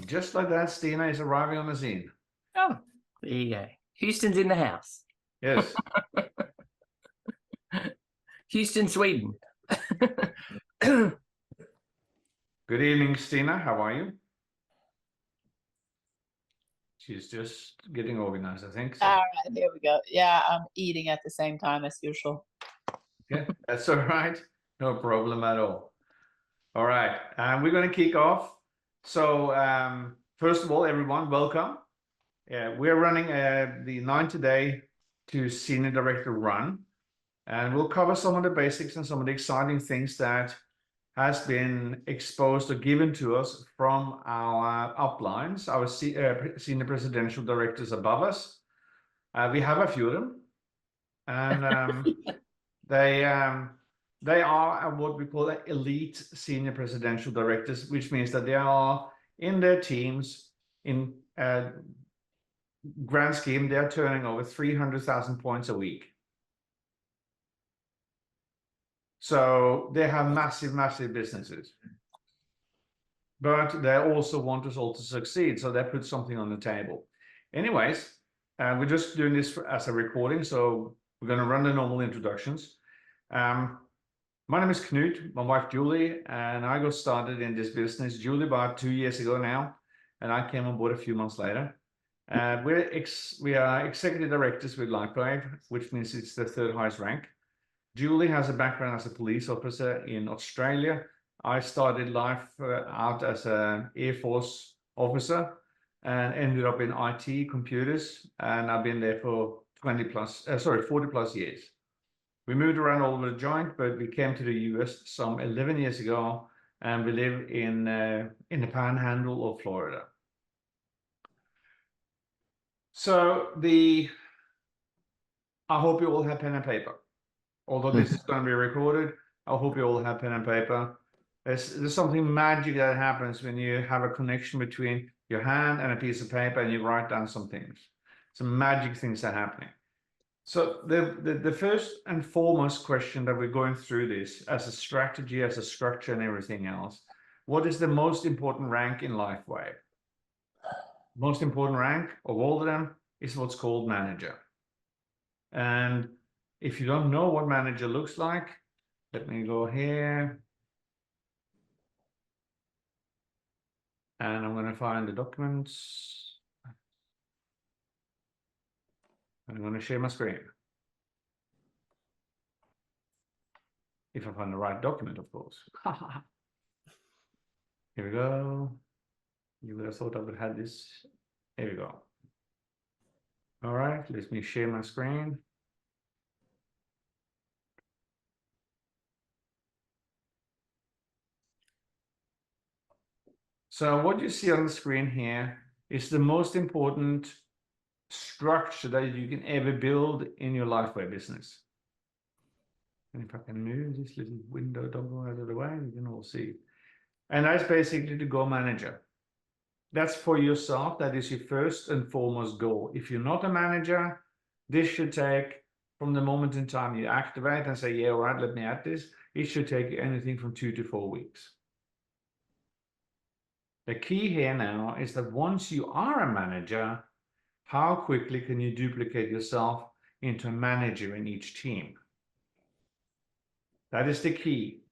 Just like that, Stina is arriving on the scene. Oh, there you go. Houston's in the house. Yes. Houston, Sweden. Good evening, Stina. How are you? She's just getting organized, I think. So. All right, there we go. Yeah, I'm eating at the same time as usual. Yeah, that's all right. No problem at all. All right, we're going to kick off. So, first of all, everyone, welcome. We're running the 90 Day to Senior Director run, and we'll cover some of the basics and some of the exciting things that has been exposed or given to us from our uplines, our senior presidential directors above us. We have a few of them, and they are what we call elite senior presidential directors, which means that they are in their teams in grand scheme, they are turning over 300,000 points a week. So they have massive businesses, but they also want us all to succeed. So they put something on the table. Anyways, we're just doing this as a recording. So we're going to run the normal introductions. My name is Knut, my wife Julie, and I got started in this business, Julie, about 2 years ago now, and I came on board a few months later. We are executive directors with LifeWave, which means it's the third highest rank. Julie has a background as a police officer in Australia. I started life out as an Air Force officer and ended up in IT computers, and I've been there for 40 plus years. We moved around all over the joint, but we came to the US some 11 years ago, and we live in the panhandle of Florida. So I hope you all have pen and paper. Although this is going to be recorded, I hope you all have pen and paper. There's something magic that happens when you have a connection between your hand and a piece of paper and you write down some things. Some magic things are happening. So the first and foremost question that we're going through this as a strategy, as a structure and everything else, what is the most important rank in LifeWave? Most important rank of all of them is what's called manager. And if you don't know what manager looks like, let me go here. And I'm going to find the documents. I'm going to share my screen. If I find the right document, of course. Here we go. You would have thought I would have this. Here we go. All right, let me share my screen. So what you see on the screen here is the most important structure that you can ever build in your LifeWave business. And if I can move this little window double out of the way, you can all see. And that's basically the Go Manager. That's for yourself. That is your first and foremost goal. If you're not a manager, this should take, from the moment in time you activate and say, yeah, all right, let me add this, it should take anything from 2 to 4 weeks. The key here now is that once you are a manager, how quickly can you duplicate yourself into a manager in each team? That is the key.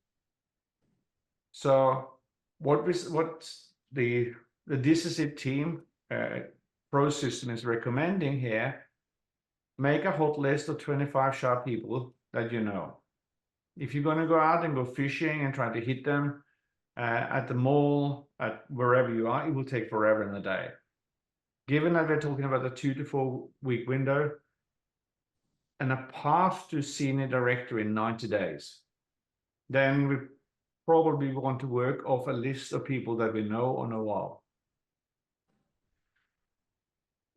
So what the Decisive team pro system is recommending here, make a hot list of 25 sharp people that you know. If you're going to go out and go fishing and try to hit them at the mall, at wherever you are, it will take forever in a day. Given that we're talking about a 2 to 4 week window and a path to senior director in 90 days, then we probably want to work off a list of people that we know or know of.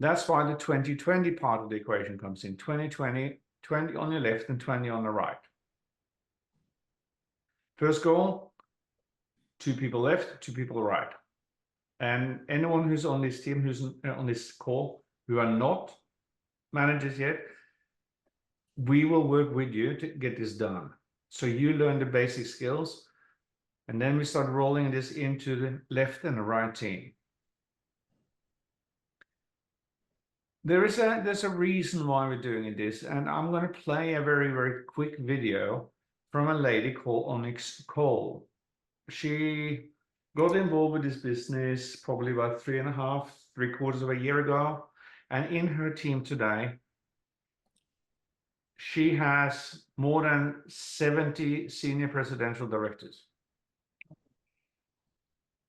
That's why the 2020 part of the equation comes in. 2020, 20 on your left and 20 on the right. First goal, 2 people left, 2 people right. And anyone who's on this team, who's on this call, who are not managers yet, we will work with you to get this done. So you learn the basic skills, and then we start rolling this into the left and the right team. there's a reason why we're doing this, and I'm going to play a very, very quick video from a lady called Onyx Cole. She got involved with this business probably about 3.5, 3/4 of a year ago, and in her team today, she has more than 70 senior presidential directors.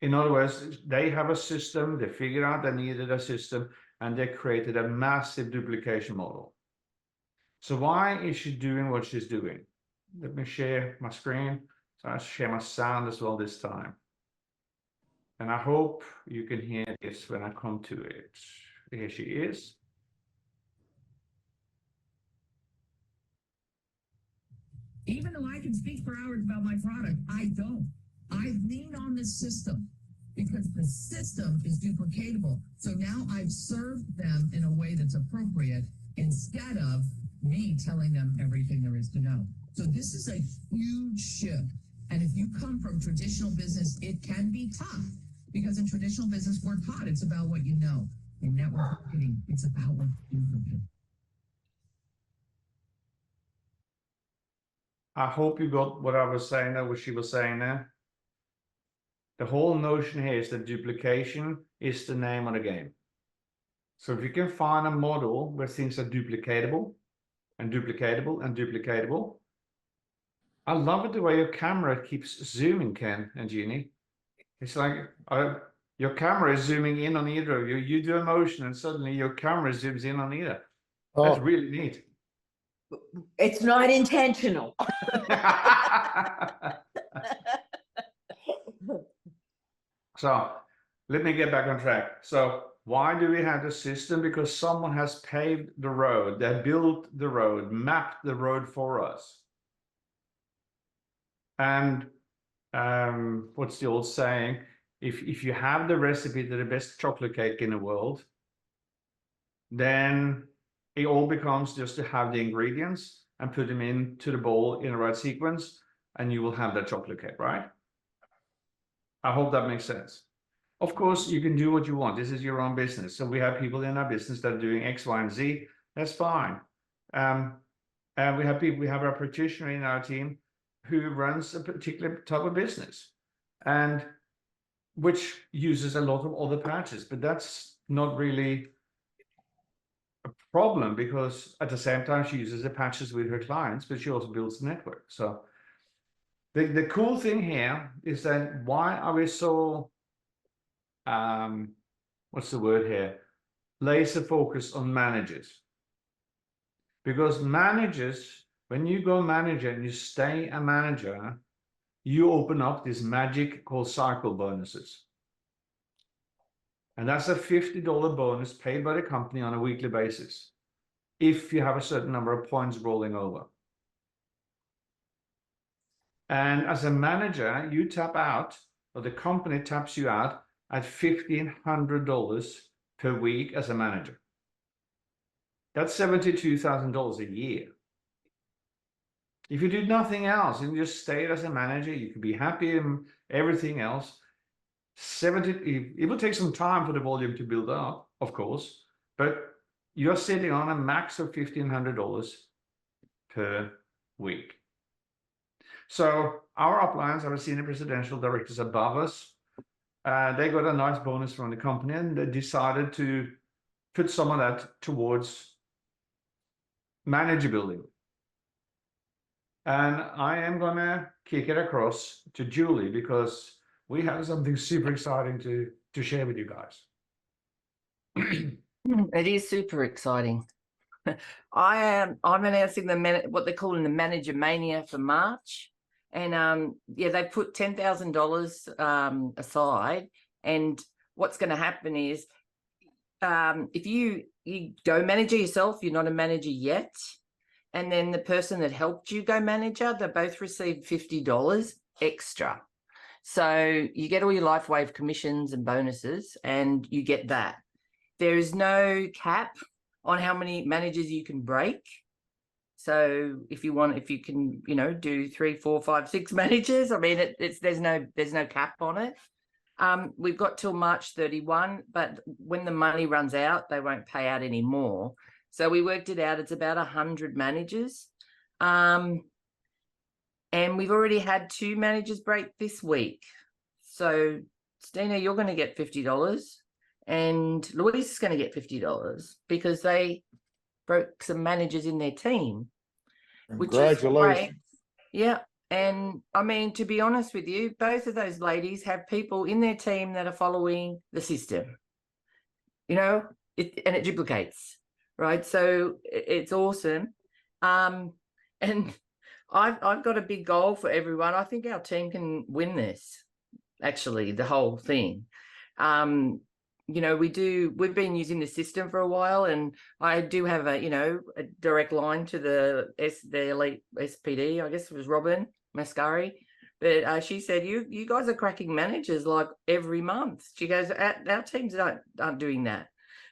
In other words, they have a system, they figured out they needed a system, and they created a massive duplication model. So why is she doing what she's doing? Let me share my screen. So I'll share my sound as well this time. And I hope you can hear this when I come to it. Here she is. Even though I can speak for hours about my product, I don't. I lean on the system because the system is duplicatable. So now I've served them in a way that's appropriate instead of me telling them everything there is to know. So this is a huge shift. And if you come from traditional business, it can be tough because in traditional business, we're taught it's about what you know. In network marketing, it's about what you do for people. I hope you got what I was saying there, what she was saying there. The whole notion here is that duplication is the name of the game. So if you can find a model where things are duplicatable and duplicatable and duplicatable. I love it the way your camera keeps zooming, Ken and Jeannie. It's like your camera is zooming in on either of you. You do a motion and suddenly your camera zooms in on either. That's really neat. It's not intentional. So let me get back on track. So why do we have the system? Because someone has paved the road, they built the road, mapped the road for us. And what's the old saying? If you have the recipe to the best chocolate cake in the world, then it all becomes just to have the ingredients and put them into the bowl in the right sequence, and you will have that chocolate cake, right? I hope that makes sense. Of course, you can do what you want. This is your own business. So we have people in our business that are doing X, Y, and Z. That's fine. And we have our practitioner in our team who runs a particular type of business, and which uses a lot of other patches, but that's not really a problem because at the same time she uses the patches with her clients, but she also builds the network. So the cool thing here is that why are we so what's the word here? Laser focused on managers. Because managers, when you go manager and you stay a manager, you open up this magic called cycle bonuses. And that's a $50 bonus paid by the company on a weekly basis if you have a certain number of points rolling over. And as a manager, you tap out, or the company taps you out at $1,500 per week as a manager. That's $72,000 a year. If you did nothing else and you just stayed as a manager, you could be happy and everything else. It will take some time for the volume to build up, of course, but you're sitting on a max of $1,500 per week. So our uplines, our senior presidential directors above us, they got a nice bonus from the company and they decided to put some of that towards manager building. And I am going to kick it across to Julie because we have something super exciting to share with you guys. It is super exciting. I'm announcing what they're calling the Manager Mania for March. And yeah, they put $10,000 aside. And what's going to happen is if you go manager yourself, you're not a manager yet. And then the person that helped you go manager, they both receive $50 extra. So you get all your LifeWave commissions and bonuses, and you get that. There is no cap on how many managers you can break. So if you can, do 3, 4, 5, 6 managers, I mean, there's no cap on it. We've got till March 31, but when the money runs out, they won't pay out anymore. So we worked it out. It's about 100 managers. And we've already had 2 managers break this week. So, Stina, you're going to get $50 and Louise is going to get $50 because they broke some managers in their team. Which is great. Congratulations. Yeah. And I mean, to be honest with you, both of those ladies have people in their team that are following the system. You know, it duplicates, right? So it's awesome. And I've got a big goal for everyone. I think our team can win this, actually, the whole thing. You know, we've been using the system for a while, and I do have a direct line to the elite SPD, I guess it was Robin Mascari. But she said, you guys are cracking managers like every month. She goes, our teams aren't doing that.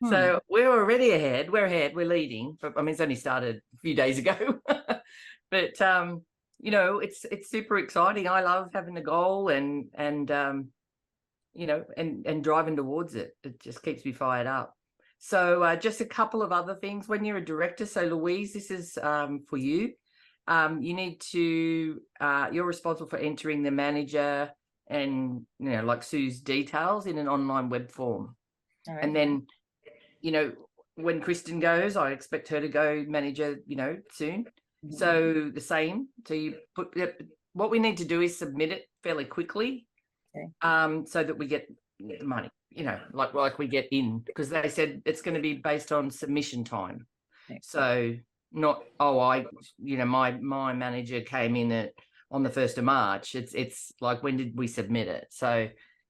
So we're already ahead. We're ahead. We're leading. But I mean, it's only started a few days ago. But you know, it's super exciting. I love having a goal and you know, and driving towards it. It just keeps me fired up. So just a couple of other things. When you're a director, so Louise, this is for you. You need to, you're responsible for entering the manager and, you know, like Sue's details in an online web form. All right. And then, you know, when Kristen goes, I expect her to go manager, you know, soon. So the same. So you put, what we need to do is submit it fairly quickly. Okay. So that we get the money, you know, like we get in, because they said it's going to be based on submission time. Okay. So not, my manager came in on the 1st of March. It's like, when did we submit it? So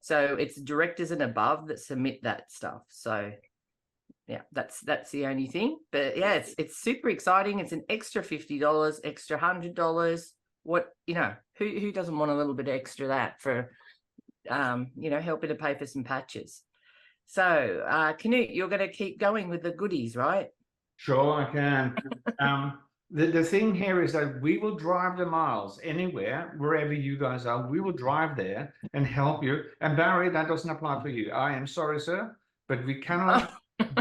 it's directors and above that submit that stuff. So yeah, that's the only thing. But yeah, it's super exciting. It's an extra $50, extra $100. What, you know, who doesn't want a little bit extra that for you know, helping to pay for some patches. So Canute, you're going to keep going with the goodies, right? Sure, I can. The thing here is that we will drive the miles anywhere, wherever you guys are. We will drive there and help you. And Barry, that doesn't apply for you. I am sorry, sir, but we cannot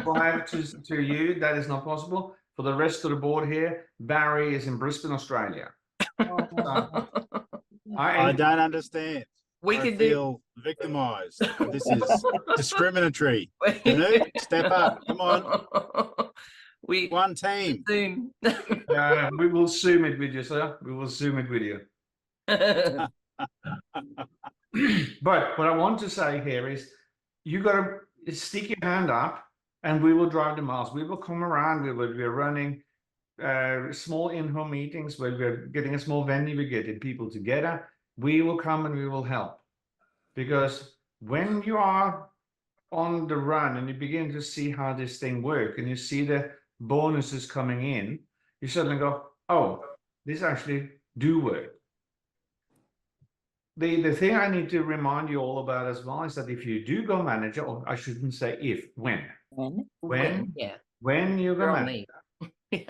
drive to you. That is not possible. For the rest of the board here, Barry is in Brisbane, Australia. I don't understand. We I can feel victimized. This is discriminatory. Canute, step up. Come on. We One team. soon. We will Zoom it with you, sir. We will Zoom it with you. But what I want to say here is you got to stick your hand up and we will drive the miles. We will come around. We will be running small in-home meetings where we're getting a small venue. We're getting people together. We will come and we will help. Because when you are on the run and you begin to see how this thing works and you see the bonuses coming in, you suddenly go, oh, this actually do work. The thing I need to remind you all about as well is that if you do go manager, or I shouldn't say if, when Yeah. when you go We're on manager, leave.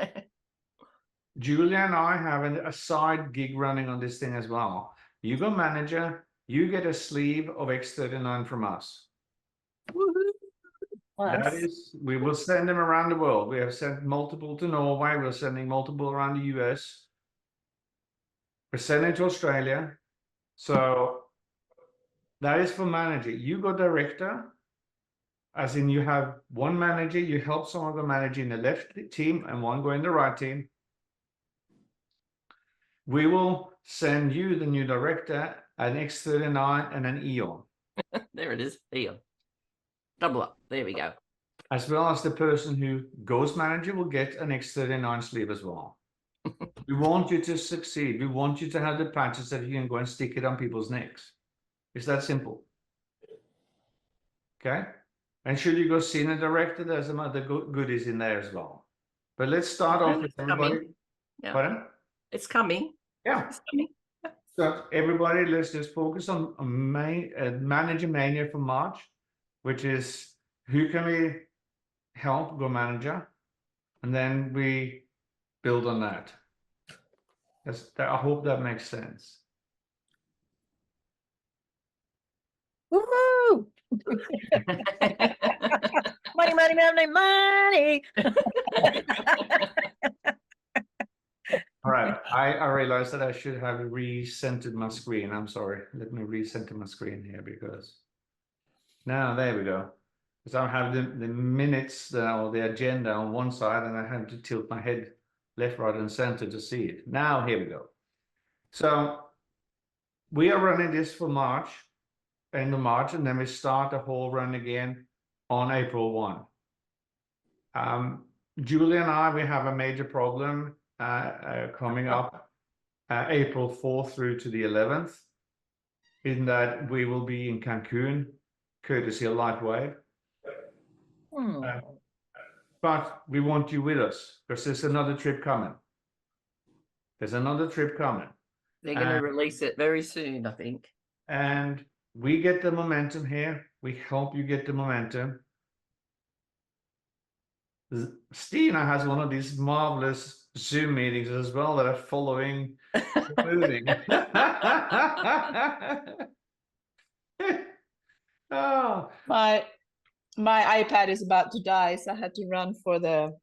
Julia and I have a side gig running on this thing as well. You go manager, you get a sleeve of X39 from us. That is, we will send them around the world. We have sent multiple to Norway. We're sending multiple around the US. We're sending to Australia. So that is for manager. You go director, as in you have one manager, you help someone go manage in the left team and one go in the right team. We will send you, the new director, an X39 and an Eon. There it is. Eon. Double up. There we go. As well as the person who goes manager will get an X39 sleeve as well. We want you to succeed. We want you to have the patches that you can go and stick it on people's necks. It's that simple. Okay? And should you go senior director, there's some other goodies in there as well. But let's start off with everybody. Yeah. Pardon? It's coming. Yeah. It's coming. So everybody, let's just focus on manager mania for March, which is who can we help go manager, and then we build on that. I hope that makes sense. Woohoo! Money, money, money, money. All right, I realized that I should have recentered my screen. I'm sorry. Let me recenter my screen here because now there we go. Because I have the minutes or the agenda on one side, and I have to tilt my head left, right, and center to see it. Now here we go. So we are running this for March, end of March, and then we start the whole run again on April 1. Julie and I, we have a major problem coming up April 4th through to the 11th, in that we will be in Cancun, courtesy of Lightwave. But we want you with us because there's another trip coming. There's another trip coming. They're going to release it very soon, I think. And we get the momentum here. We help you get the momentum. Stina has one of these marvelous Zoom meetings as well that are following the moving. Oh, My iPad is about to die, so I had to run for the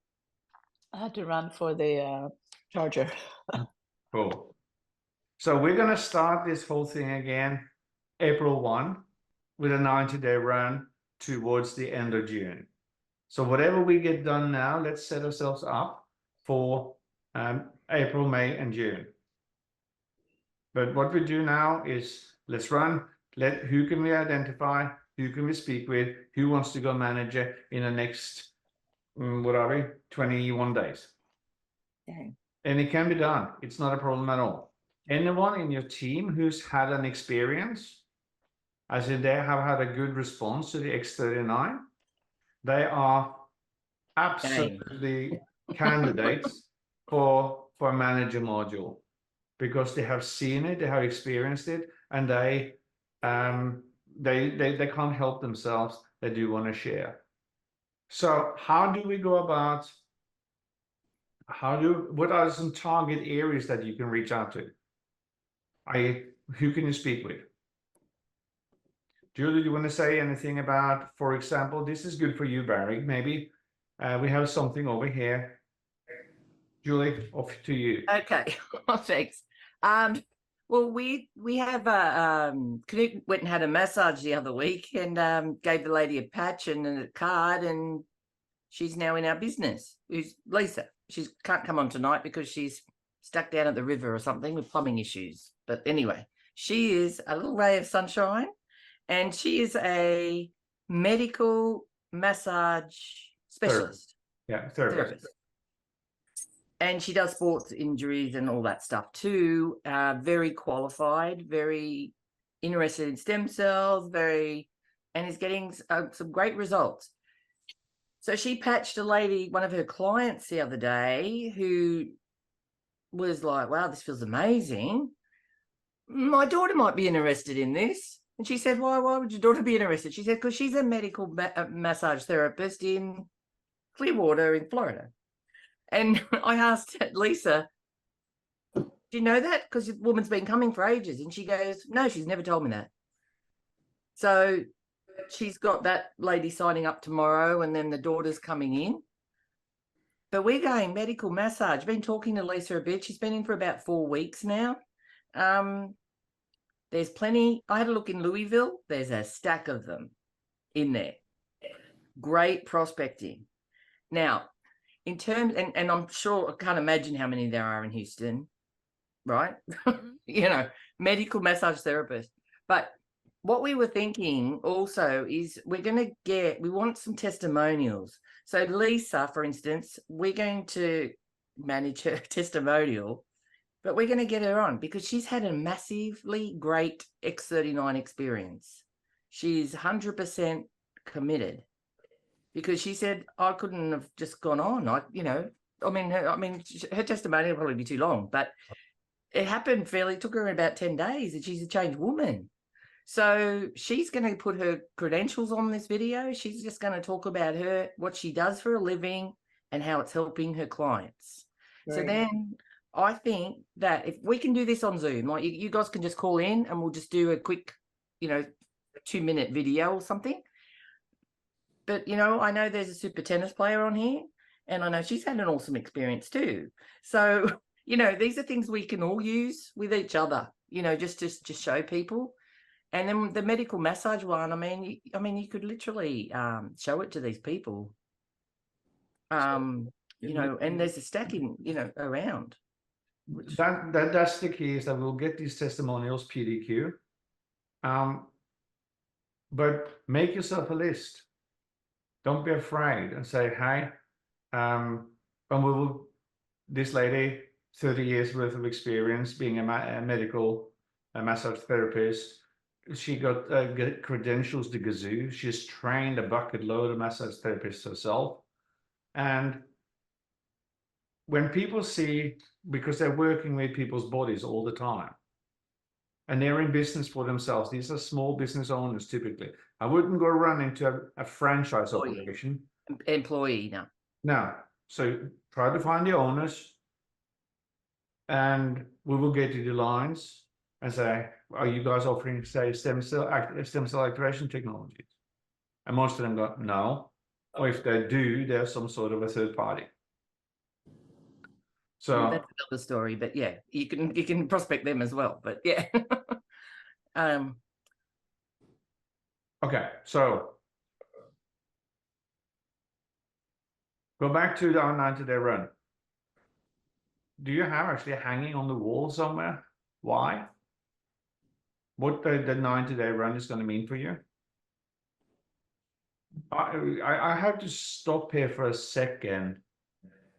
charger. cool. So we're going to start this whole thing again April 1 with a 90-day run towards the end of June. So whatever we get done now, let's set ourselves up for April, May, and June. But what we do now is let's run. Who can we identify? Who can we speak with? Who wants to go manager in the next, 21 days? Dang. And it can be done. It's not a problem at all. Anyone in your team who's had an experience, as in they have had a good response to the X39, they are absolutely candidates for a manager module because they have seen it, they have experienced it, and they can't help themselves. They do want to share. So how do we go about? What are some target areas that you can reach out to? Who can you speak with? Julie, do you want to say anything about, for example, this is good for you, Barry, maybe we have something over here. Julie, off to you. Okay, thanks. Well, we have Knut went and had a massage the other week and gave the lady a patch and a card, and she's now in our business. Who's Lisa? She can't come on tonight because she's stuck down at the river or something with plumbing issues. But anyway, she is a little ray of sunshine, and she is a medical massage specialist. Yeah, therapist. And she does sports injuries and all that stuff too. Very qualified, very interested in stem cells, and is getting some great results. So she patched a lady, one of her clients the other day, who was like, wow, this feels amazing. My daughter might be interested in this. And she said, why would your daughter be interested? She said, because she's a medical massage therapist in Clearwater in Florida. And I asked Lisa, do you know that? Because the woman's been coming for ages. And she goes, no, she's never told me that. So she's got that lady signing up tomorrow, and then the daughter's coming in. But we're going medical massage. Been talking to Lisa a bit. She's been in for about 4 weeks now. There's plenty. I had a look in Louisville. There's a stack of them in there. Great prospecting. Now, in terms, and I'm sure, I can't imagine how many there are in Houston, right? Medical massage therapist. But what we were thinking also is we want some testimonials. So Lisa, for instance, we're going to manage her testimonial, but we're going to get her on because she's had a massively great X39 experience. She's 100% committed because she said, I couldn't have just gone on. Her testimonial will probably be too long, but it happened took her about 10 days, and she's a changed woman. So she's going to put her credentials on this video. She's just going to talk about what she does for a living and how it's helping her clients. So then I think that if we can do this on Zoom, like you guys can just call in and we'll just do a quick, 2-minute video or something. but I know there's a super tennis player on here, and I know she's had an awesome experience too. So, these are things we can all use with each other, just to show people. And then the medical massage one, I mean, you could literally show it to these people. And there's a stacking, around. That's the key, is that we'll get these testimonials PDQ. But make yourself a list. Don't be afraid and say, "Hi, and this lady, 30 years worth of experience being a medical massage therapist. She got credentials to gazoo. She's trained a bucket load of massage therapists herself." And when people see, because they're working with people's bodies all the time, and they're in business for themselves, these are small business owners typically. I wouldn't go run into a franchise operation. Employee, no. No. So try to find the owners, and we will get you the lines and say, "Are you guys offering, say, stem cell activation technologies?" And most of them go, "No." Or if they do, they're some sort of a third party. So That's another story, but yeah, you can prospect them as well. But yeah. okay, so go back to our 90-day run. Do you have actually hanging on the wall somewhere why? What the 90-day run is going to mean for you? I have to stop here for a second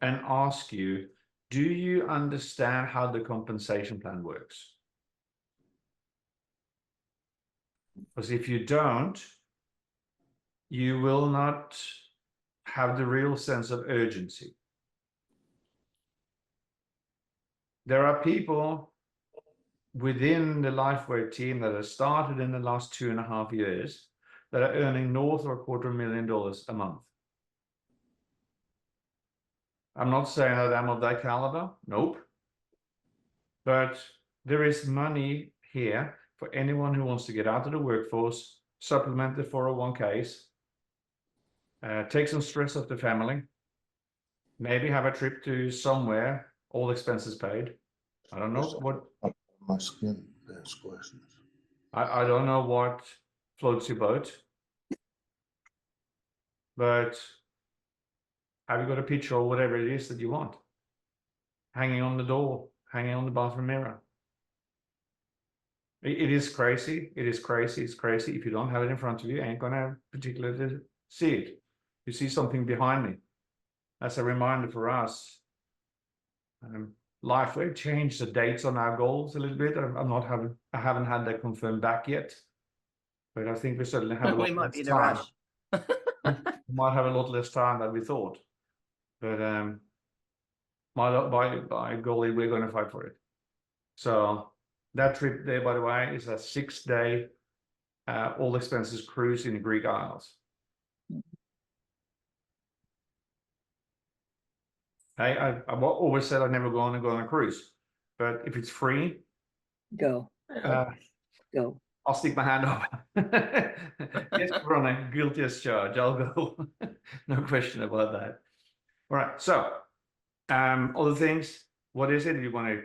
and ask you, do you understand how the compensation plan works? Because if you don't, you will not have the real sense of urgency. There are people within the LifeWave team that have started in the last 2.5 years that are earning north of $250,000 a month. I'm not saying that I'm of that caliber, nope. But there is money here for anyone who wants to get out of the workforce, supplement the 401ks, take some stress off the family, maybe have a trip to somewhere, all expenses paid. I don't know what. My skin, there's questions. I don't know what floats your boat, but have you got a picture or whatever it is that you want hanging on the door, hanging on the bathroom mirror? It is crazy. It is crazy. It's crazy. If you don't have it in front of you, you ain't gonna particularly see it. You see something behind me. That's a reminder for us. LifeWave changed the dates on our goals a little bit. I haven't had that confirmed back yet, but I think we certainly have a lot We might less be in a time. rush. We might have a lot less time than we thought, but by golly, we're going to fight for it. So that trip there, by the way, is a 6-day all expenses cruise in the Greek Isles. Hey, I've always said I'd never go on a cruise, but if it's free, Go, go. I'll stick my hand up. Yes, Veronica, guilty as charged. I'll go. No question about that. All right. So, other things. What is it? You want to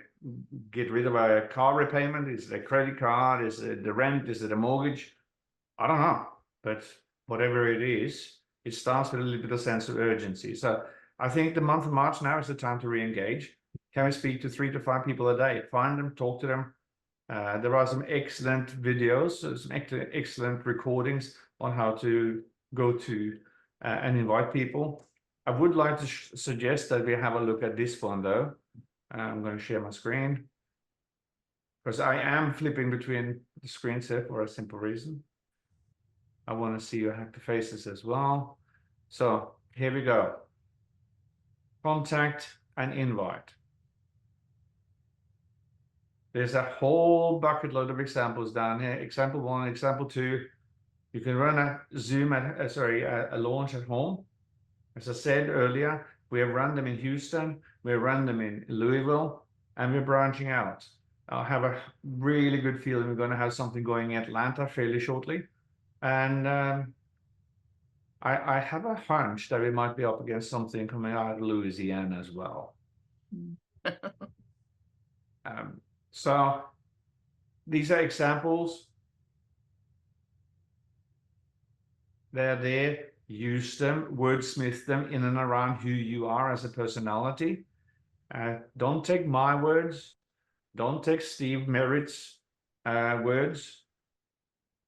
get rid of a car repayment? Is it a credit card? Is it the rent? Is it a mortgage? I don't know. But whatever it is, it starts with a little bit of sense of urgency. So I think the month of March now is the time to re-engage. Can we speak to 3 to 5 people a day? Find them, talk to them. There are some excellent videos, some excellent recordings on how to go to and invite people. I would like to suggest that we have a look at this one though. I'm going to share my screen because I am flipping between the screens here for a simple reason. I want to see your happy faces as well. So here we go. Contact and invite. There's a whole bucket load of examples down here. Example 1, example 2. You can run a Zoom a launch at home. As I said earlier, we have run them in Houston, we have run them in Louisville, and we're branching out. I have a really good feeling we're going to have something going in Atlanta fairly shortly. And I have a hunch that we might be up against something coming out of Louisiana as well. So these are examples. They're there. Use them, wordsmith them in and around who you are as a personality. Don't take my words. Don't take Steve Merritt's words.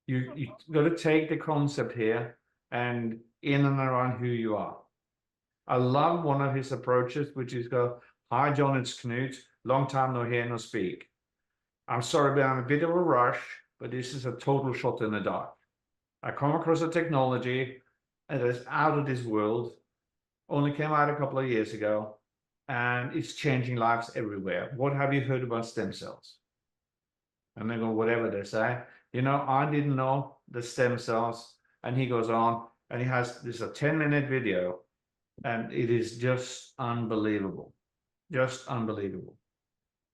You got to take the concept here and in and around who you are. I love one of his approaches, which is go, "Hi, John, it's Knut. Long time no hear, no speak. I'm sorry, but I'm a bit of a rush, but this is a total shot in the dark. I come across a technology that is out of this world, only came out a couple of years ago, and it's changing lives everywhere. What have you heard about stem cells?" And they go, whatever they say. You know, I didn't know the stem cells. And he goes on, and he has this a 10-minute video, and it is just unbelievable. Just unbelievable.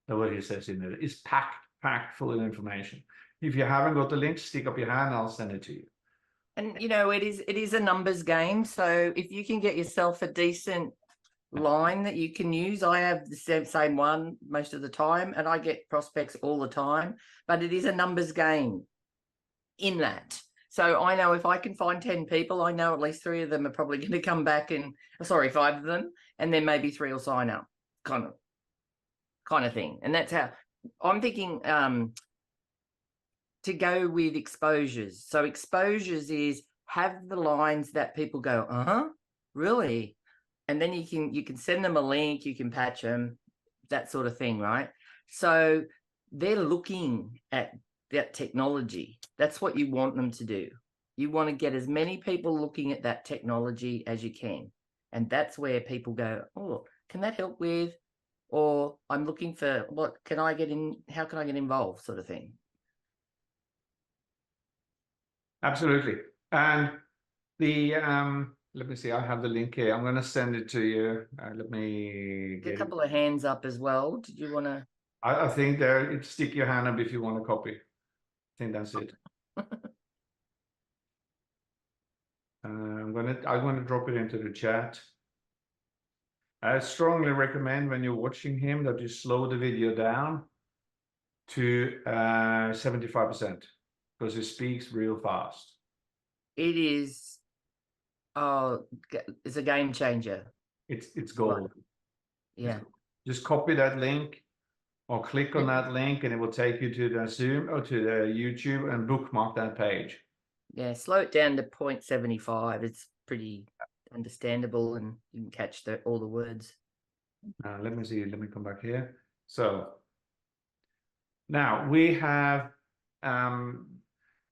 The way he says in it. It's packed full of information. If you haven't got the link, stick up your hand, I'll send it to you. And you know, it is a numbers game. So if you can get yourself a decent line that you can use, I have the same one most of the time, and I get prospects all the time, but it is a numbers game in that. So I know if I can find 10 people, I know at least 3 of them are probably going to come back and 5 of them, and then maybe 3 will sign up, kind of thing. And that's how I'm thinking to go with exposures. So exposures is have the lines that people go, really? And then you can send them a link, you can patch them, that sort of thing, right? So they're looking at that technology. That's what you want them to do. You want to get as many people looking at that technology as you can. And that's where people go, oh, can that help with? Or I'm looking for, what can I get in? How can I get involved, sort of thing? Absolutely. And the let me see, I have the link here. I'm going to send it to you. Let me Get a get couple of hands up as well. Did you want to? I think there, stick your hand up if you want to copy. I think that's it. I'm gonna drop it into the chat. I strongly recommend when you're watching him that you slow the video down to 75% because he speaks real fast. It is, it's a game changer. It's gold. Yeah. Just copy that link or click on that link and it will take you to the Zoom or to the YouTube and bookmark that page. Yeah, slow it down to 0.75. It's pretty understandable and you can catch all the words. Let me see, let me come back here. So now we have,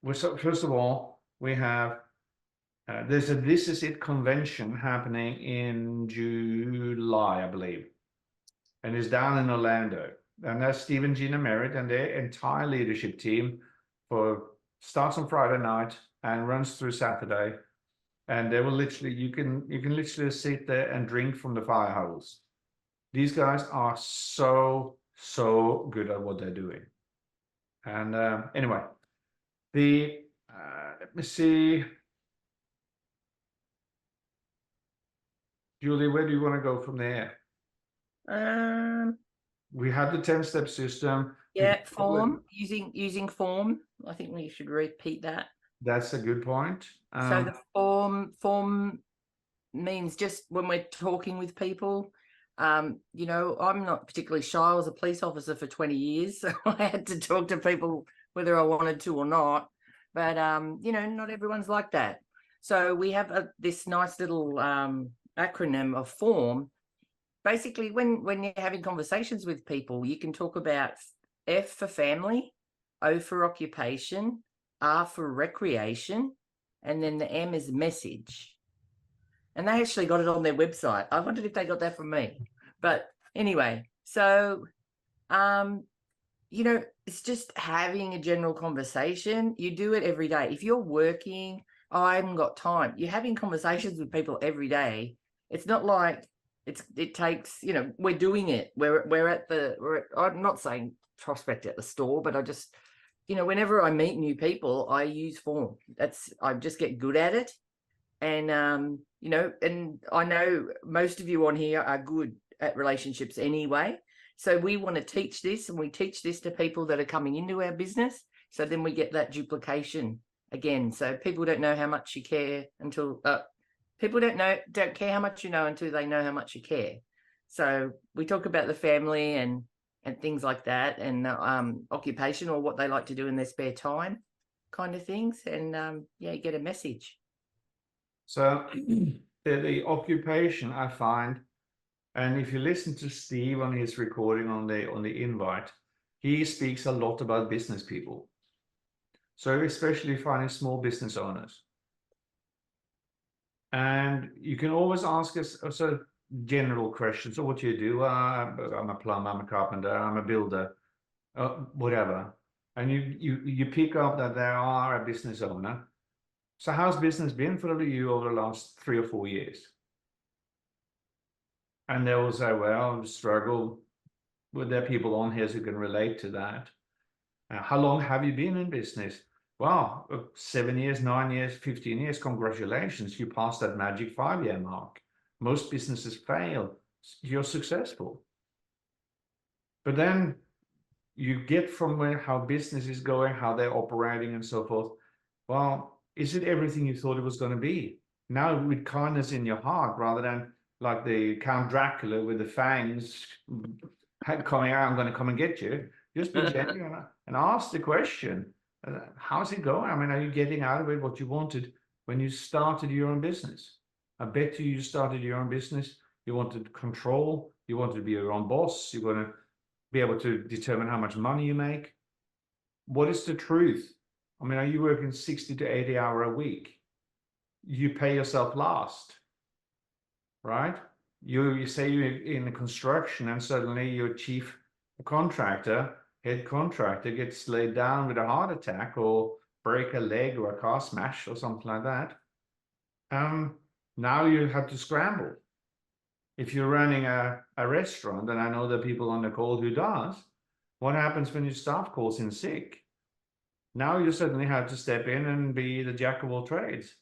first of all, we have, there's a This Is It convention happening in July, I believe. And it's down in Orlando. And that's Steve and Gina Merritt and their entire leadership team starts on Friday night and runs through Saturday. And they will literally, you can literally sit there and drink from the fire hose. These guys are so good at what they're doing. And anyway, let me see. Julie, where do you want to go from there? We have the 10-step system. Yeah, form, using form. I think we should repeat that. That's a good point. So the form means just when we're talking with people, you know, I'm not particularly shy. I was a police officer for 20 years, so I had to talk to people whether I wanted to or not. But, you know, not everyone's like that. So we have this nice little acronym of form. Basically, when you're having conversations with people, you can talk about F for family, O for occupation, R for recreation, and then the M is message. And they actually got it on their website. I wondered if they got that from me. But anyway, so, you know, it's just having a general conversation. You do it every day. If you're working, I haven't got time. You're having conversations with people every day. It's not like it takes, you know, we're doing it. I'm not saying prospect at the store, but I just, you know, whenever I meet new people, I use form. I just get good at it. And you know, and I know most of you on here are good at relationships anyway. So we want to teach this, and we teach this to people that are coming into our business. So then we get that duplication again. So people don't know how much you care until people don't care how much you know until they know how much you care. So we talk about the family and things like that, and occupation, or what they like to do in their spare time, kind of things. And yeah, you get a message. So the occupation I find, and if you listen to Steve on his recording on the invite, he speaks a lot about business people. So especially finding small business owners. And you can always ask us also general questions. So what do you do? I'm a plumber, I'm a carpenter, I'm a builder, whatever. And you pick up that they are a business owner. So how's business been for you over the last 3 or 4 years? And they will say, well, struggle. Well, there are people on here who can relate to that. How long have you been in business? Well, 7 years, 9 years, 15 years. Congratulations, you passed that magic 5-year mark. Most businesses fail. You're successful. But then you get from how business is going, how they're operating and so forth. Well, is it everything you thought it was going to be? Now with kindness in your heart, rather than like the Count Dracula with the fangs coming out, I'm going to come and get you. Just be genuine and ask the question, how's it going? I mean, are you getting out of it what you wanted when you started your own business? I bet you started your own business. You wanted control. You wanted to be your own boss. You want to be able to determine how much money you make. What is the truth? I mean, are you working 60 to 80 hours a week? You pay yourself last, right? You say you're in the construction and suddenly your chief contractor, head contractor gets laid down with a heart attack or break a leg or a car smash or something like that. Now you have to scramble. If you're running a restaurant, and I know there are people on the call who does, what happens when your staff calls in sick? Now you suddenly have to step in and be the jack of all trades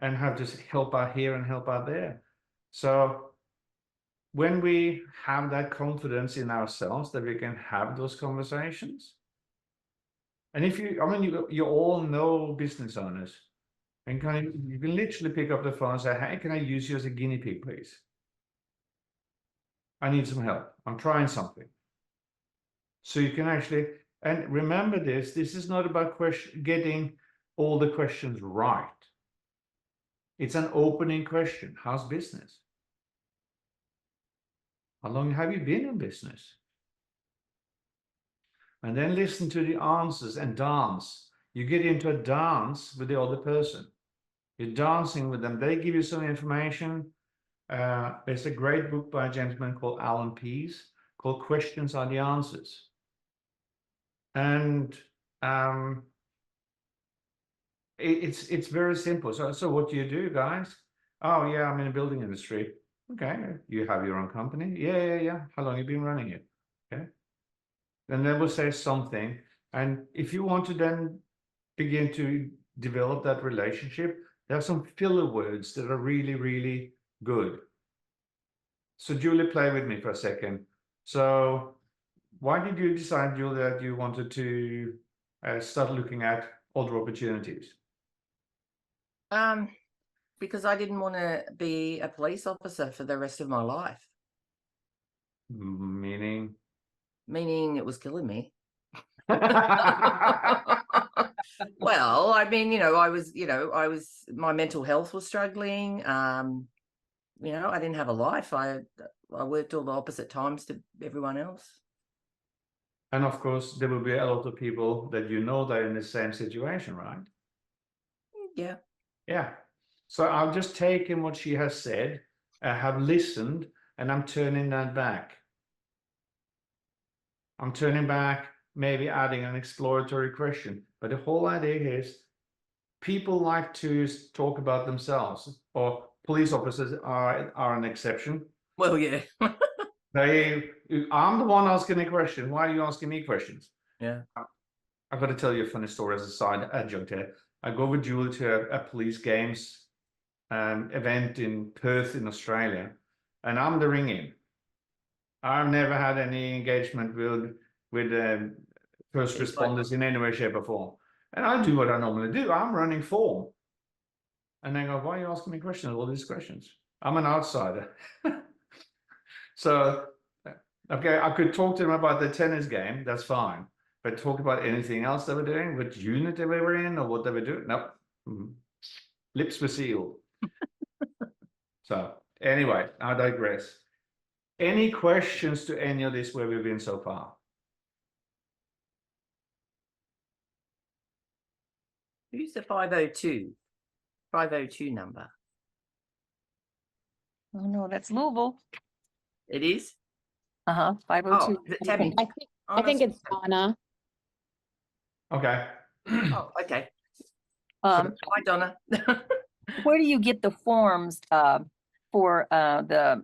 and have to help out here and help out there. So when we have that confidence in ourselves that we can have those conversations, and if you, I mean, you all know business owners, and you can literally pick up the phone and say, hey, can I use you as a guinea pig, please? I need some help. I'm trying something. So you can actually, and remember this is not about getting all the questions right. It's an opening question. How's business? How long have you been in business? And then listen to the answers and dance. You get into a dance with the other person. You're dancing with them. They give you some information. There's a great book by a gentleman called Alan Pease called Questions Are the Answers. And it's very simple. So what do you do, guys? Oh yeah, I'm in the building industry. Okay, you have your own company? Yeah. How long have you been running it? Okay. Then they will say something. And if you want to then begin to develop that relationship, there are some filler words that are really, really good. So Julie, play with me for a second. So why did you decide, Julie, that you wanted to start looking at other opportunities? Because I didn't want to be a police officer for the rest of my life. Meaning? Meaning it was killing me. Well, I mean, I was, my mental health was struggling. I didn't have a life. I worked all the opposite times to everyone else. And of course, there will be a lot of people that that are in the same situation, right? Yeah. Yeah. So I've just taken what she has said, I have listened, and I'm turning that back. I'm turning back, maybe adding an exploratory question. But the whole idea is people like to talk about themselves, or police officers are an exception. Well, yeah. I'm the one asking a question. Why are you asking me questions? Yeah. I've got to tell you a funny story as a side adjunct here. I go with Julie to a police games event in Perth in Australia, and I'm the ring-in. I've never had any engagement with first It's like- responders in any way, shape, or form, and I do what I normally do. I'm running form, and they go, "Why are you asking me questions? All these questions? I'm an outsider." So, okay, I could talk to them about the tennis game. That's fine, but talk about anything else they were doing, which unit they were in, or what they were doing. Nope. Lips were sealed. So anyway, I digress. Any questions to any of this where we've been so far? Who's the 502? 502 number. Oh, no, that's Louisville. It is? Uh-huh, Oh, 502. is it Tabby? Oh, I think that's- it's Donna. Okay. Oh, okay. Um, Hi, Donna. where do you get the forms, for,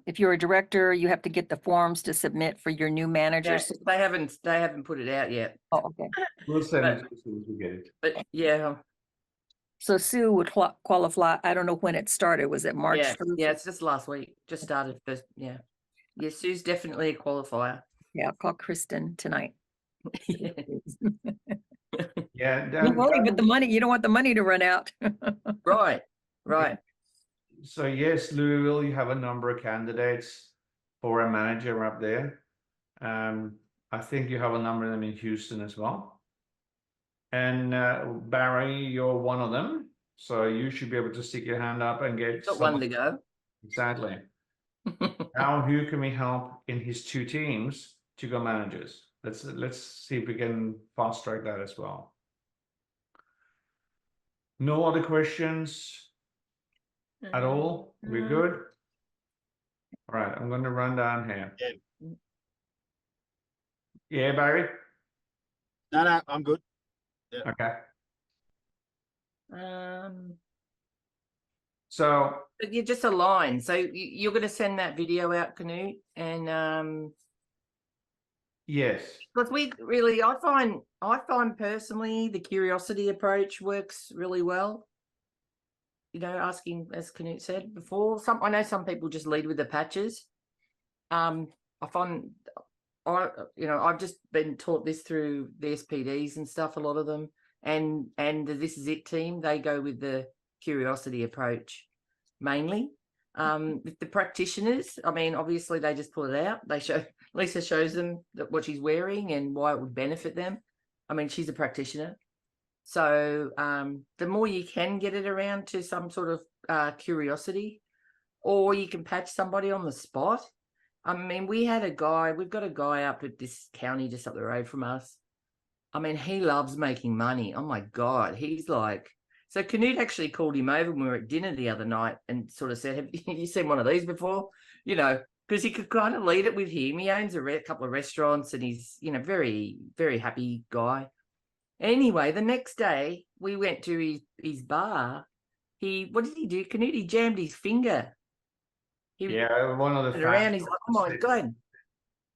if you're a director, you have to get the forms to submit for your new Yeah, managers? they haven't put it out yet, Oh, okay. We'll send it as soon as we get it. but yeah, So Sue would qualify, I don't know when it started, was it March? yeah, 1st? yeah. It's just last week. Just started first. Yeah, yeah. Sue's definitely a qualifier. Yeah, I'll call Kristen tonight. Yeah. Don't worry, but the money, you don't want the money to run out. Right, right. So yes, Louisville, you have a number of candidates for a manager up there. I think you have a number of them in Houston as well. And Barry, you're one of them. So you should be able to stick your hand up and get Got one to go. Exactly. Now, who can we help in his two teams to go managers? Let's see if we can fast track that as well. No other questions at all? We're Mm. good? All right, I'm going to run down here. Yeah. Yeah, Barry? No, I'm good. Okay. But So, you're just a line. So you're going to send that video out, Canute, and yes. because we really, I find personally the curiosity approach works really well. You know, asking, as Canute said before, I know some people just lead with the patches. I find, I've just been taught this through the SPDs and stuff. A lot of them, and the This Is It team, they go with the curiosity approach mainly. With the practitioners, I mean, obviously they just pull it out. Lisa shows them what she's wearing and why it would benefit them. I mean, she's a practitioner. So the more you can get it around to some sort of curiosity, or you can patch somebody on the spot. I mean, we've got a guy up at this county just up the road from us. I mean, he loves making money. Oh my God. He's like, so Canute actually called him over when we were at dinner the other night and sort of said, have you seen one of these before? You know, because he could kind of lead it with him. He owns a couple of restaurants and he's, very, very happy guy. Anyway, the next day we went to his bar. What did he do? Canute, he jammed his finger. Yeah, one of the Around, he's like, oh my God.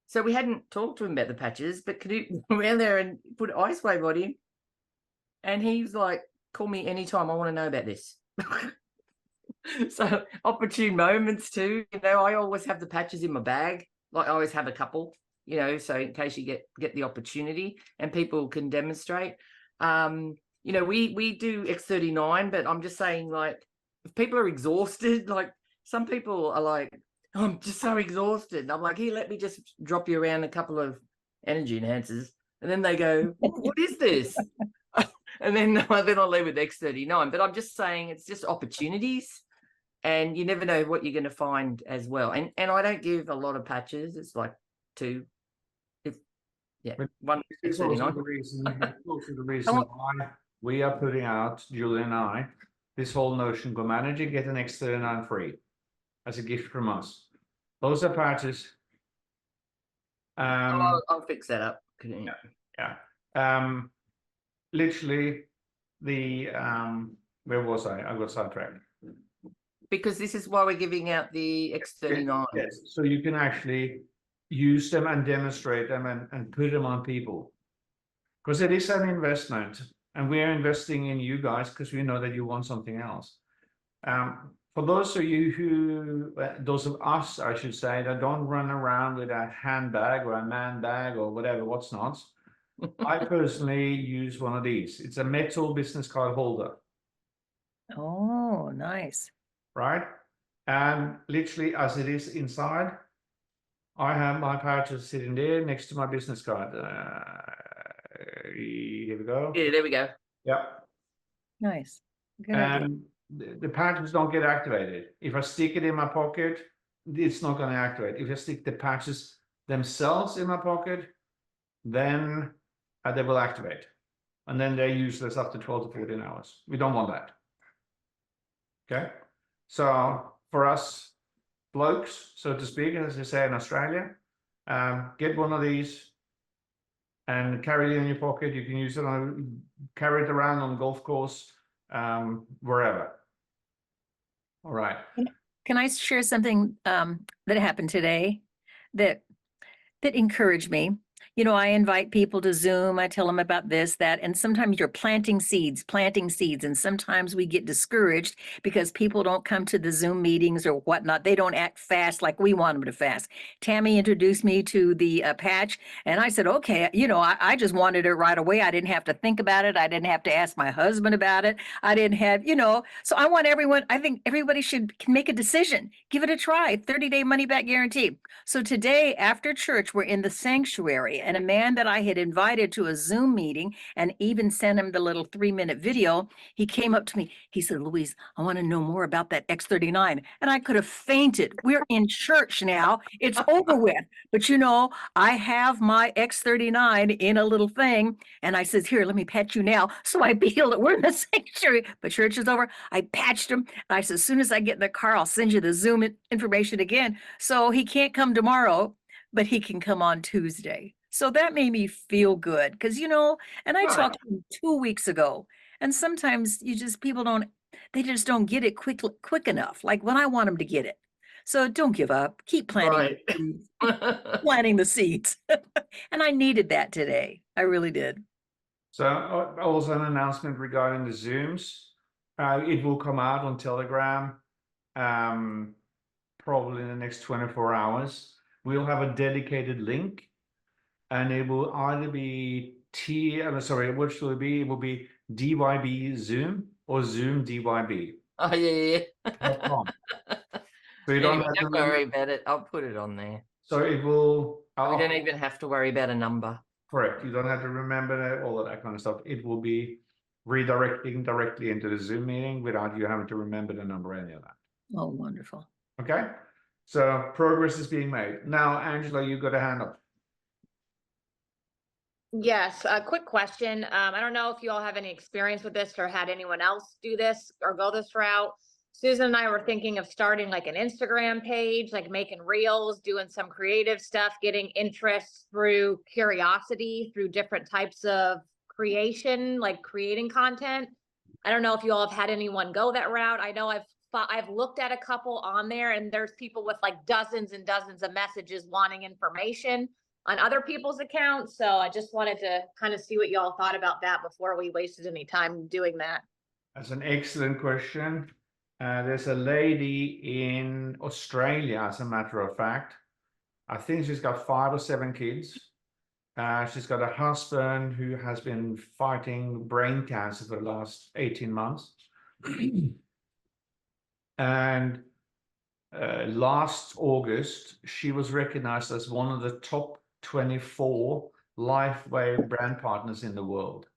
So we hadn't talked to him about the patches, but Canute went around there and put ice wave on him. And he was like, call me anytime. I want to know about this. So opportune moments too. I always have the patches in my bag. Like I always have a couple, so in case you get the opportunity and people can demonstrate. We do X39, but I'm just saying, like, if people are exhausted, like some people are like, oh, I'm just so exhausted. I'm like, here, let me just drop you around a couple of energy enhancers. And then they go, what is this? And then I'll leave with X39. But I'm just saying it's just opportunities. And you never know what you're going to find as well. And I don't give a lot of patches. It's like two. One It's also X39. the reason why we are putting out, Julie and I, this whole notion, go manager, get an X39 free as a gift from us. Those are patches. I'll fix that up. Yeah. Literally the where was I? I got sidetracked. Because this is why we're giving out the X39. Yes, so you can actually use them and demonstrate them and put them on people. Because it is an investment, and we are investing in you guys because we know that you want something else. For those of you who, those of us, I should say, that don't run around with a handbag or a man bag or whatever, what's not, I personally use one of these. It's a metal business card holder, Oh, nice. right? And literally as it is inside, I have my pouches sitting there next to my business card. Here we go. Yeah, there we go. Yeah. Nice. Good idea. And the patches don't get activated. If I stick it in my pocket, it's not going to activate. If I stick the patches themselves in my pocket, then they will activate. And then they're useless after 12 to 14 hours. We don't want that. Okay. So for us blokes, so to speak, as they say in Australia, get one of these and carry it in your pocket. You can use it on, carry it around on the golf course, wherever. All right. Can I share something that happened today that encouraged me? You know, I invite people to Zoom. I tell them about this, that, and sometimes you're planting seeds. And sometimes we get discouraged because people don't come to the Zoom meetings or whatnot. They don't act fast like we want them to fast. Tammy introduced me to the patch, and I said, okay, you know, I just wanted it right away. I didn't have to think about it. I didn't have to ask my husband about it. I didn't have, you know, so I want everyone, I think everybody can make a decision. Give it a try, 30-day money back guarantee. So today after church, we're in the sanctuary, and a man that I had invited to a Zoom meeting and even sent him the little 3-minute video, he came up to me. He said, Louise, I want to know more about that X39. And I could have fainted. We're in church now. It's over with. But you know, I have my X39 in a little thing. And I says, here, let me pat you now. So I feel it. We're in the sanctuary, but church is over. I patched him. And I said, as soon as I get in the car, I'll send you the Zoom information again. So he can't come tomorrow, but he can come on Tuesday. So that made me feel good because, you know, and I Right. talked to him 2 weeks ago, and sometimes people just don't get it quick enough, like when I want them to get it. So don't give up, keep planting, planting the seeds. And I needed that today. I really did. So also an announcement regarding the Zooms. It will come out on Telegram probably in the next 24 hours. We'll have a dedicated link, and it will either be which will it be? It will be DYB Zoom or Zoom DYB. Oh yeah. .com. So you don't have to worry about it. I'll put it on there. So it will. We don't even have to worry about a number. Correct. You don't have to remember that, all of that kind of stuff. It will be redirecting directly into the Zoom meeting without you having to remember the number, any of that. Oh, wonderful. Okay. So progress is being made. Now, Angela, you got a hand up. Yes, a quick question. I don't know if you all have any experience with this or had anyone else do this or go this route. Susan and I were thinking of starting like an Instagram page, like making reels, doing some creative stuff, getting interest through curiosity, through different types of creation, like creating content. I don't know if you all have had anyone go that route. I know I've looked at a couple on there, and there's people with like dozens and dozens of messages wanting information on other people's accounts. So I just wanted to kind of see what y'all thought about that before we wasted any time doing that. That's an excellent question. There's a lady in Australia, as a matter of fact. I think she's got 5 or 7 kids. She's got a husband who has been fighting brain cancer for the last 18 months. And last August, she was recognized as one of the top 24 LifeWave brand partners in the world.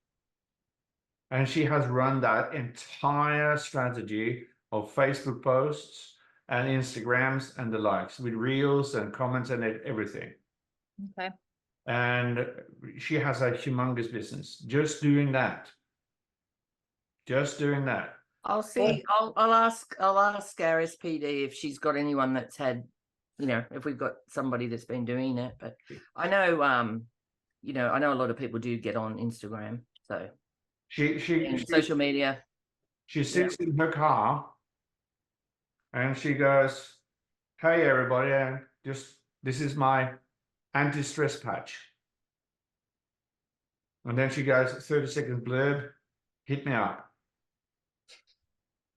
And she has run that entire strategy of Facebook posts and Instagrams and the likes, with reels and comments and everything. Okay. And she has a humongous business just doing that. Just doing that. I'll see. I'll ask RSPD if she's got anyone that's had, you know, if we've got somebody that's been doing it. But I know, you know, I know a lot of people do get on Instagram. So She social media. She sits in her car and she goes, "Hey everybody, this is my anti-stress patch." And then she goes, 30-second blurb, "Hit me up."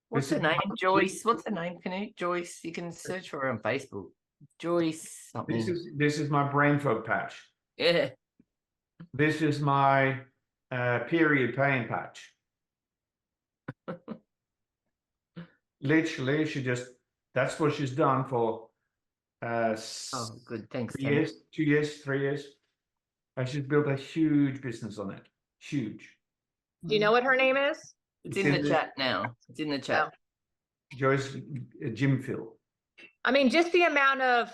What's This her is name? my- Joyce. What's her name, Canute? Joyce. You can search for her on Facebook. Joyce something. This is my brain fog patch. Yeah. This is my period pain patch. Literally, that's what she's done for Oh, good. Thanks, 3 Ken. years, 2 years, 3 years. And she's built a huge business on it. Huge. Do you know what her name is? It's in the chat now. It's in the chat. Joyce Jimfield. I mean, just the amount of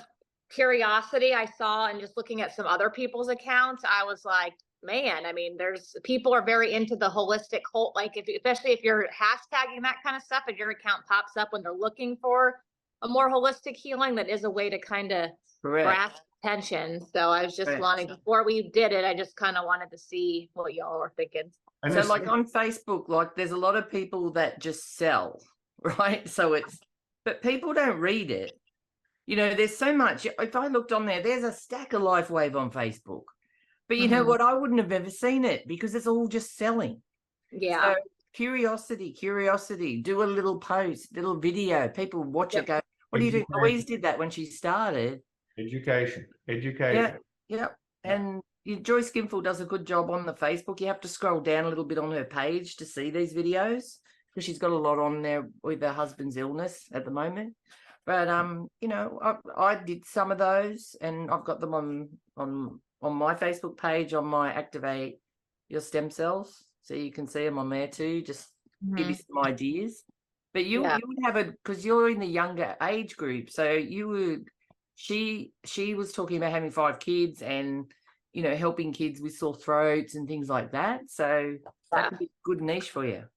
curiosity I saw and just looking at some other people's accounts, I was like, man, I mean, there's people are very into the holistic whole, like especially if you're hashtagging that kind of stuff, and your account pops up when they're looking for a more holistic healing, that is a way to kind of Correct. grasp attention. So I was just Correct. wanting, before we did it, I just kind of wanted to see what y'all were thinking. And So it's- like on Facebook, like there's a lot of people that just sell, right? So but people don't read it. You know, there's so much. If I looked on there, there's a stack of LifeWave on Facebook. But you know Mhm. what? I wouldn't have ever seen it because it's all just selling. Yeah. So curiosity, do a little post, little video. People watch it, go, what do you do? Education. Louise did that when she started. Education. Yep. And Joyce Skinful does a good job on the Facebook. You have to scroll down a little bit on her page to see these videos because she's got a lot on there with her husband's illness at the moment. But you know, I did some of those, and I've got them on my Facebook page on my Activate Your Stem Cells, so you can see them on there too. Just give you some ideas. But you Yeah. would have because you're in the younger age group, so you would. She was talking about having 5 kids and, you know, helping kids with sore throats and things like that. So that Yeah. could be a good niche for you.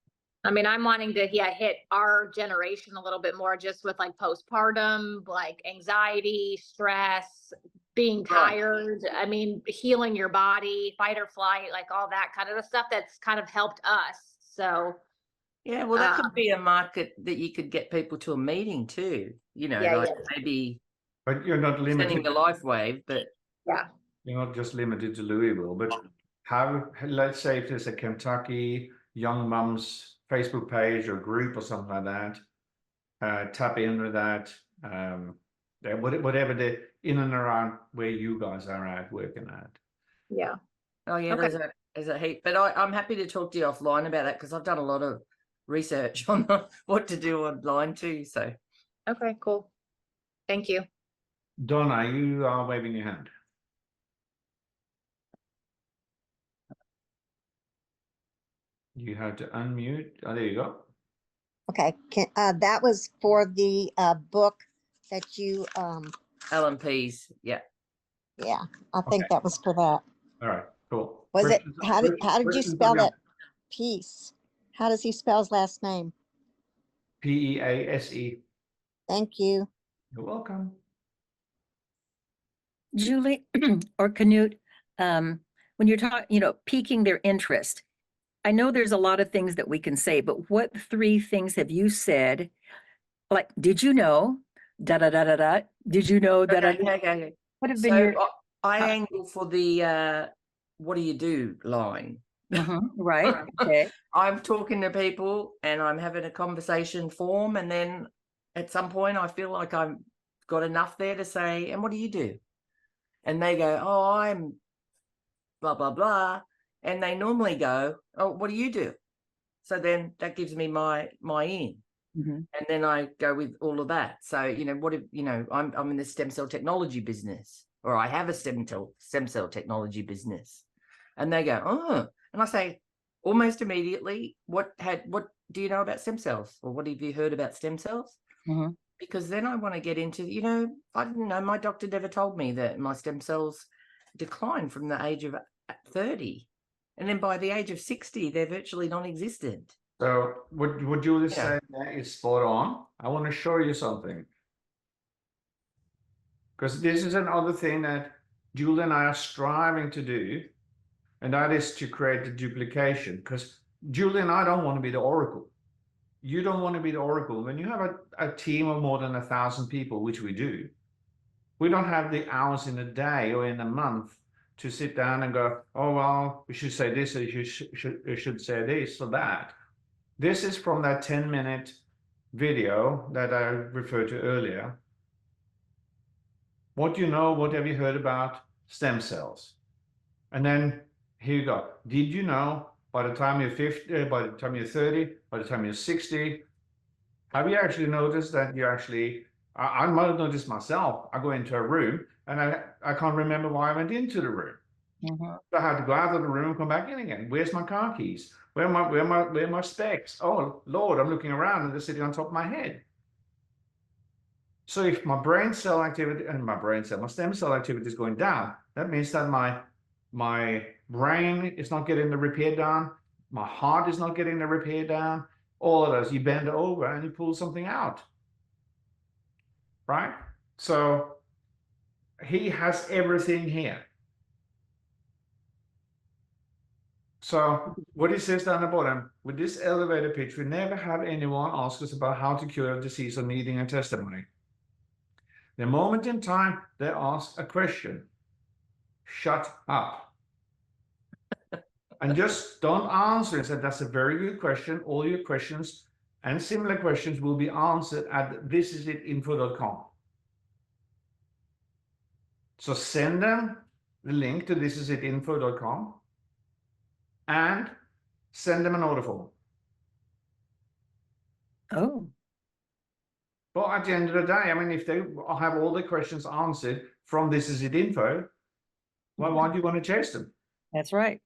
I mean, I'm wanting to hit our generation a little bit more just with like postpartum, like anxiety, stress, being Right. tired. I mean, healing your body, fight or flight, like all that kind of the stuff that's kind of helped us. So Yeah, well, that Um, could be a market that you could get people to a meeting too. You know, Yeah, like maybe But you're not sending limited. the life wave, but You're not just limited to Louisville, but let's say if there's a Kentucky Young Mums Facebook page or group or something like that, tap into that. Whatever the in and around where you guys are at working at. yeah. oh yeah, Okay. there's a heap. But I'm happy to talk to you offline about that because I've done a lot of research on what to do online too. So Okay, cool. Thank you. Donna, you are waving your hand. You have to unmute. Oh, there you go. Okay, that was for the book that you, LMPs, yeah. yeah, I think Okay. that was for that. All right, cool. Was it, Questions- how did you questions spell from you? that? Peace. How does he spell his last name? Pease. Thank you. You're welcome. Julie or Canute, when you're talking, you know, piquing their interest, I know there's a lot of things that we can say, but what 3 things have you said? Like, did you know? Da da da da da. Did you know that? Okay. What have been So your I angle for the what do you do line. right? Okay. I'm talking to people and I'm having a conversation form, and then at some point I feel like I've got enough there to say, and what do you do? And they go, oh, I'm blah blah blah, and they normally go, oh, what do you do? So then that gives me my in. Mhm. And then I go with all of that. So, you know, what if, you know, I'm in the stem cell technology business, or I have a stem cell technology business. And they go, oh, and I say almost immediately, what do you know about stem cells? Or what have you heard about stem cells? Mhm. Because then I want to get into, you know, I didn't know, my doctor never told me that my stem cells decline from the age of 30. And then by the age of 60, they're virtually non-existent. So what Julie Yeah. said there is spot on. I want to show you something. Because this is another thing that Julie and I are striving to do, and that is to create the duplication. Because Julie and I don't want to be the oracle. You don't want to be the oracle. When you have a team of more than 1,000 people, which we do, we don't have the hours in a day or in a month to sit down and go, oh, well, we should say this, or you should say this or that. This is from that 10-minute video that I referred to earlier. What do you know? What have you heard about stem cells? And then here you go. Did you know by the time you're 50, by the time you're 30, by the time you're 60, have you actually noticed that you actually, I might have noticed myself, I go into a room and I can't remember why I went into the room. I had to go out of the room and come back in again. Where's my car keys? Where are my specs? Oh Lord, I'm looking around and they're sitting on top of my head. So if my brain cell activity and my stem cell activity is going down, that means that my brain is not getting the repair done, my heart is not getting the repair done. All of those, you bend over and you pull something out, right? So he has everything here. So what he says down the bottom, with this elevator pitch, we never have anyone ask us about how to cure a disease or needing a testimony. The moment in time they ask a question, shut up. And just don't answer and say, that's a very good question. All your questions and similar questions will be answered at thisisitinfo.com. So send them the link to thisisitinfo.com and send them an order form. Oh, But at the end of the day, I mean, if they have all the questions answered from This Is It Info, well, why do you want to chase them? that's right.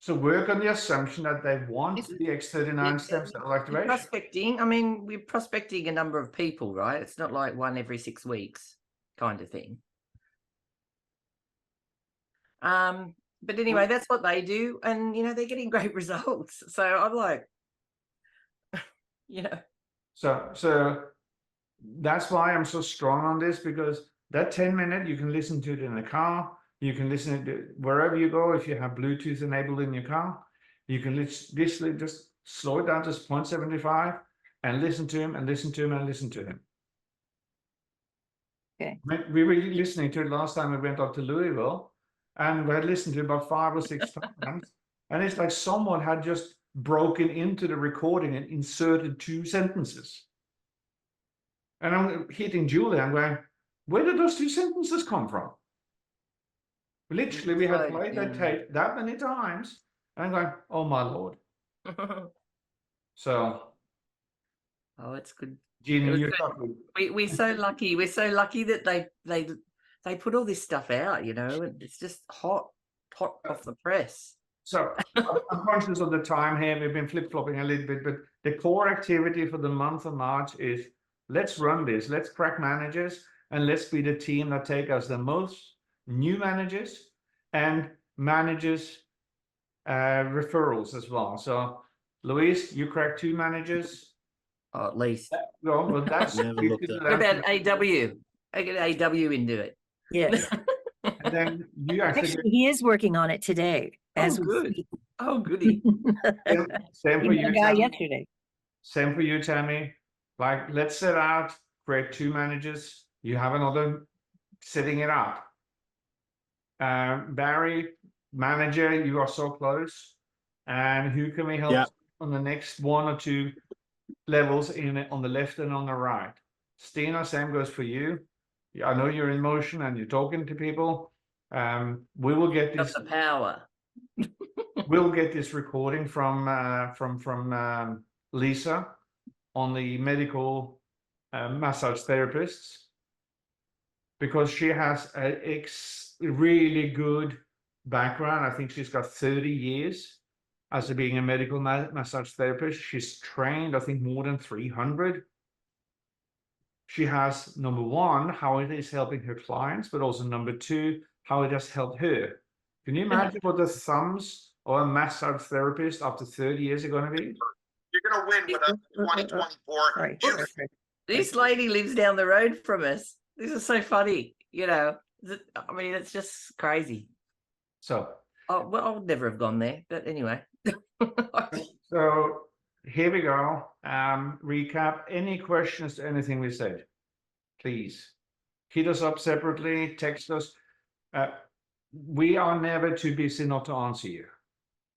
So work on the assumption that they want Isn't- the X39 stem cell activation. Prospecting, I mean, we're prospecting a number of people, right? It's not like one every 6 weeks kind of thing. But anyway, that's what they do, and you know, they're getting great results. So I'm like, you know, So that's why I'm so strong on this, because that 10-minute, you can listen to it in the car. You can listen to it wherever you go. If you have Bluetooth enabled in your car, you can just slow it down to 0.75 and listen to him and listen to him and listen to him. Okay. We were listening to it last time we went up to Louisville, and we had listened to it about 5 or 6 times. And it's like someone had just broken into the recording and inserted 2 sentences. And I'm hitting Julie, I'm going, where did those 2 sentences come from? Literally, we had played that tape that many times, and I'm going, oh my Lord. So, oh, it's good. Jeannie, was you're good. not good. We're so lucky. We're so lucky that they put all this stuff out, you know, and it's just hot off the press. So I'm conscious of the time here. We've been flip-flopping a little bit, but the core activity for the month of March is let's run this, let's crack managers, and let's be the team that take us the most new managers and managers referrals as well. So Luis, you cracked 2 managers. Oh, at least. Well, that's Never looked at What about AW? I get AW into it. Yes. and then you actually Actually, he is working on it today. As we good. speak. Oh, goody. same for He met you, a guy Tammy. yesterday. Same for you, Tammy. Like, let's set out, create 2 managers. You have another setting it up. Barry, manager, you are so close. And who can we help Yeah. on the next 1 or 2 levels on the left and on the right? Stina, same goes for you. I know you're in motion and you're talking to people. We will get Got this. the power. We'll get this recording from Lisa on the medical massage therapists, because she has a really good background. I think she's got 30 years as being a medical massage therapist. She's trained, I think, more than 300. She has, number 1, how it is helping her clients, but also number 2, how it has helped her. Can you imagine what the thumbs of a massage therapist after 30 years are going to be? You're going to win with a 2024. Right. This lady lives down the road from us. This is so funny, you know. I mean, it's just crazy. So, Oh, well, I would never have gone there, but anyway. so here we go. Recap. Any questions to anything we said? Please hit us up separately, text us. We are never too busy not to answer you.